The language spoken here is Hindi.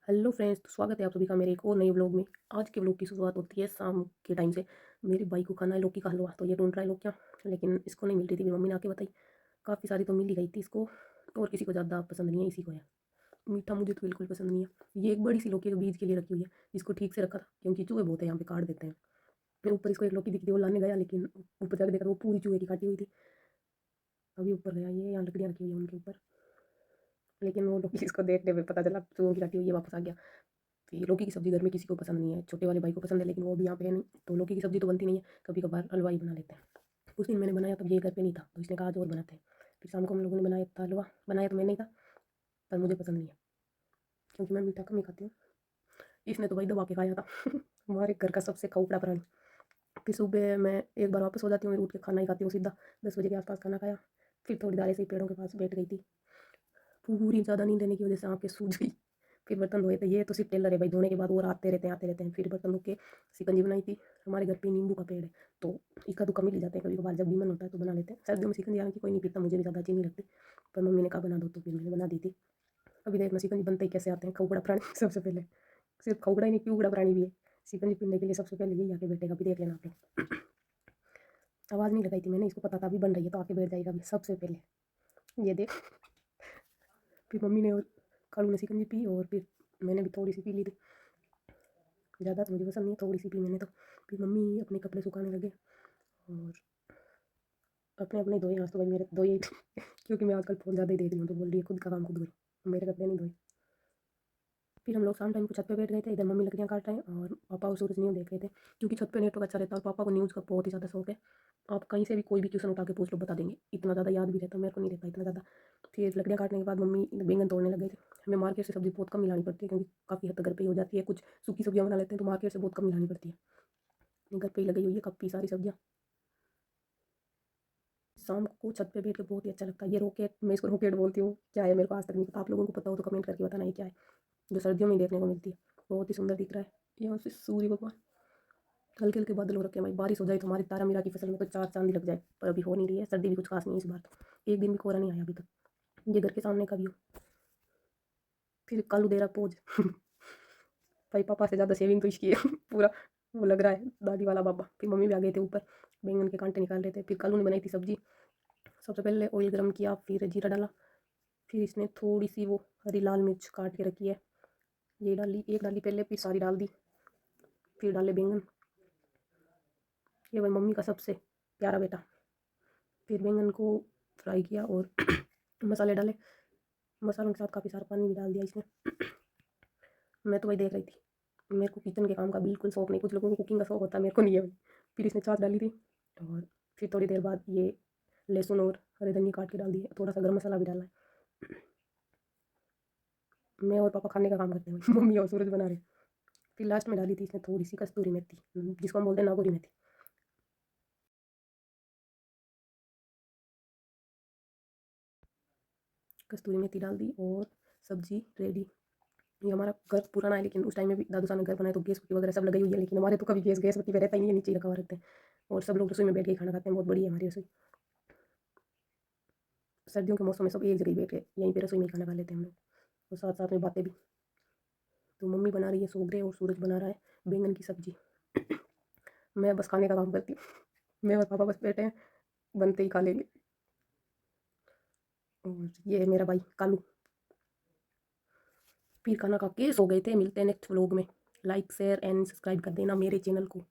हेलो फ्रेंड्स, तो स्वागत है आप सभी का मेरे एक और नए व्लॉग में। आज के व्लॉग की शुरुआत होती है शाम के टाइम से। मेरी बाई को खाना है लौकी का हलवा, तो ये ढूंढ रहा है लौकियाँ, लेकिन इसको नहीं मिल रही थी। मेरी मम्मी ने आके बताई काफ़ी सारी तो मिल ही गई थी इसको, और किसी को ज़्यादा पसंद नहीं है, इसी को है। मीठा मुझे तो बिल्कुल पसंद नहीं है। ये एक बड़ी सी लौकी के बीज के लिए रखी हुई है, इसको ठीक से रखा था क्योंकि चूहे बहुत है यहाँ पे, काट देते हैं। फिर ऊपर इसको एक लौकी दिखी थी, वो लाने गया, लेकिन ऊपर जाकर देखा तो वो पूरी चूहे की काटी हुई थी। अभी ऊपर गया, ये यहाँ लकड़ियाँ रखी हुई है उनके ऊपर, लेकिन वो लौकी इसको देखने में पता चला चूहों की काटी हुई है, वापस आ गया। फिर लौकी की सब्ज़ी घर में किसी को पसंद नहीं है, छोटे वाले भाई को पसंद है, लेकिन वो भी यहाँ पे है नहीं, तो लौकी की सब्ज़ी तो बनती नहीं है। कभी कभार हलवा ही बना लेते हैं। उस दिन मैंने बनाया तब ये घर पे नहीं था, तो इसने कहा आज और बनाते हैं। फिर शाम को हम लोगों ने बनाया था हलवा, बनाया तो मैंने ही था, पर मुझे पसंद नहीं है क्योंकि मैं मीठा कम ही खाती हूँ। इसने तो भाई दबा के खाया था हमारे घर का सबसे खोपड़ा प्राणी। फिर सुबह मैं एक बार वापस हो जाती हूँ, उठ के खाना ही खाती हूँ सीधा। 10 बजे के आसपास खाना खाया, फिर थोड़ी देर ऐसे ही पेड़ों के पास बैठ गई थी। पूरी ज़्यादा नींद लेने की वजह से आँखें सूज गई। फिर बर्तन धोए थे, ये तो सिर्फ टेलर है भाई, धोने के बाद और आते रहते हैं। फिर बर्तन धो के शिकंजी बनाई थी। हमारे घर पे नींबू का पेड़ है, तो इक्का दुक्का मिल ही जाते हैं, कभी कभार जब भी मन होता है तो बना लेते हैं। सर्दियों में शिकंजी हालांकि कोई नहीं पीता, मुझे भी ज़्यादा अच्छी नहीं लगती, पर मम्मी ने कहा बना दो, तो फिर मैंने बना दी थी। अभी देखना शिकंजी बनते ही कैसे आते हैं खौगड़ा प्राणी सबसे पहले। सिर्फ खौगड़ा ही नहीं, पिउगड़ा प्राणी भी है। शिकंजी पीने के लिए सबसे पहले यही आके बैठेगा, अभी देख लेना आप लोग। आवाज़ नहीं लगाई थी मैंने, इसको पता था अभी बन रही है, तो आके बैठ जाएगा अभी सबसे पहले। ये देख। फिर मम्मी ने और कालू ने शिकंजी पी, और फिर मैंने भी थोड़ी सी पी ली थी। ज़्यादा तो मुझे पसंद नहीं है, थोड़ी सी पी मैंने तो। फिर मम्मी अपने कपड़े सुखाने लगे, और अपने अपने धोए। आज तो भाई मेरे धोए ही थे क्योंकि मैं आजकल फ़ोन ज़्यादा ही देख रही हूँ, तो बोल रही है खुद का काम खुद करो, मेरे कपड़े नहीं धोए। फिर हम लोग शाम टाइम को छत पे बैठ गए थे, इधर मम्मी लकड़ियाँ काट रहे हैं और पापा और सूरज न्यूज़ देख रहे थे, क्योंकि छत पे नेटवर्क अच्छा रहता है और पापा को न्यूज़ का बहुत ही ज़्यादा शौक है। आप कहीं से भी कोई भी क्वेश्चन उठा के पूछ लो, बता देंगे। इतना ज़्यादा याद भी रहता है, मेरे को नहीं रहता इतना ज़्यादा। फिर लकड़ियाँ काटने के बाद मम्मी बैंगन तोड़ने लग गए थे। हमें मार्केट से सब्ज़ी बहुत कम मिलानी पड़ती है, क्योंकि काफ़ी हद तक घर पे ही हो जाती है। कुछ सूखी सब्जियाँ बना लेते हैं, तो मार्केट से बहुत कम मिलानी पड़ती है। घर पे ही लगी हुई है काफ़ी सारी सब्जियाँ। शाम को छत पे बैठ के बहुत ही अच्छा लगता है। ये रॉकेट, मैं इसको रॉकेट बोलती हूँ, क्या है मेरे को आज तक नहीं पता। आप लोगों को पता हो तो कमेंट करके बताना ये क्या है, जो सर्दियों में ही देखने को मिलती है। बहुत ही सुंदर दिख रहा है। यहाँ से सूर्य भगवान, हल्के हल्के बादल हो रखे हैं भाई। बारिश हो जाए तो हमारी तारा मीरा की फसल में तो चार चांदी लग जाए, पर अभी हो नहीं रही है। सर्दी भी कुछ खास नहीं है इस बार, तो एक दिन भी कोहरा नहीं आया अभी तक। ये घर के सामने का व्यू। फिर कालू दे रहा पोज भाई पापा से ज़्यादा सेविंग तो इसकी है पूरा वो लग रहा है दादी वाला बाबा। फिर मम्मी भी आ गए थे ऊपर, बैंगन के कांटे निकाल रहे थे। फिर कालू ने बनाई थी सब्जी। सबसे पहले ऑयल गर्म किया, फिर जीरा डाला, फिर इसने थोड़ी सी वो हरी लाल मिर्च काट के रखी है, ये डाली, एक डाली पहले, फिर सारी डाल दी। फिर डाले बैंगन, ये भाई मम्मी का सबसे प्यारा बेटा। फिर बैंगन को फ्राई किया और मसाले डाले। मसालों के साथ काफ़ी सारा पानी भी डाल दिया इसने। मैं तो भाई देख रही थी, मेरे को किचन के काम का बिल्कुल शौक नहीं। कुछ लोगों को कुकिंग का शौक होता है, मेरे को नहीं है भाई। फिर इसने छाछ डाली थी, और फिर थोड़ी देर बाद ये लहसुन और हरे धनिया काट के डाल दिए। थोड़ा सा गर्म मसाला भी डाला है। मैं और पापा खाने का काम करते हैं भाई मम्मी और सूरज बना रहे। फिर लास्ट में डाली थी इसने थोड़ी सी कस्तूरी मेथी, जिसको हम बोलते हैं नागौरी मेथी। कस्तूरी मेथी डाल दी और सब्जी रेडी। ये हमारा घर पुराना है, लेकिन उस टाइम में भी दादू साहब ने घर बनाया तो गैस बत्ती वगैरह सब लगाई हुई है, लेकिन हमारे तो कभी गैस बत्ती पे रहता ही नहीं है, नीचे ही रखा हुआ रहते हैं। और सब लोग रसोई में बैठ के खाना खाते हैं, बहुत बड़ी है हमारी रसोई। सर्दियों के मौसम में सब एक जगह बैठ के यहीं पे रसोई में ही खाना खा लेते हैं हम लोग, और साथ साथ में बातें भी। तो मम्मी बना रही है सोगरे और सूरज बना रहा है बैंगन की सब्जी। मैं बस खाने का काम करती हूँ, मैं और पापा बस बैठे हैं, बनते ही खा लेंगे। और ये है मेरा भाई कालू। फिर खाना खा के सो गए थे। मिलते हैं नेक्स्ट व्लॉग में। लाइक शेयर एंड सब्सक्राइब कर देना मेरे चैनल को।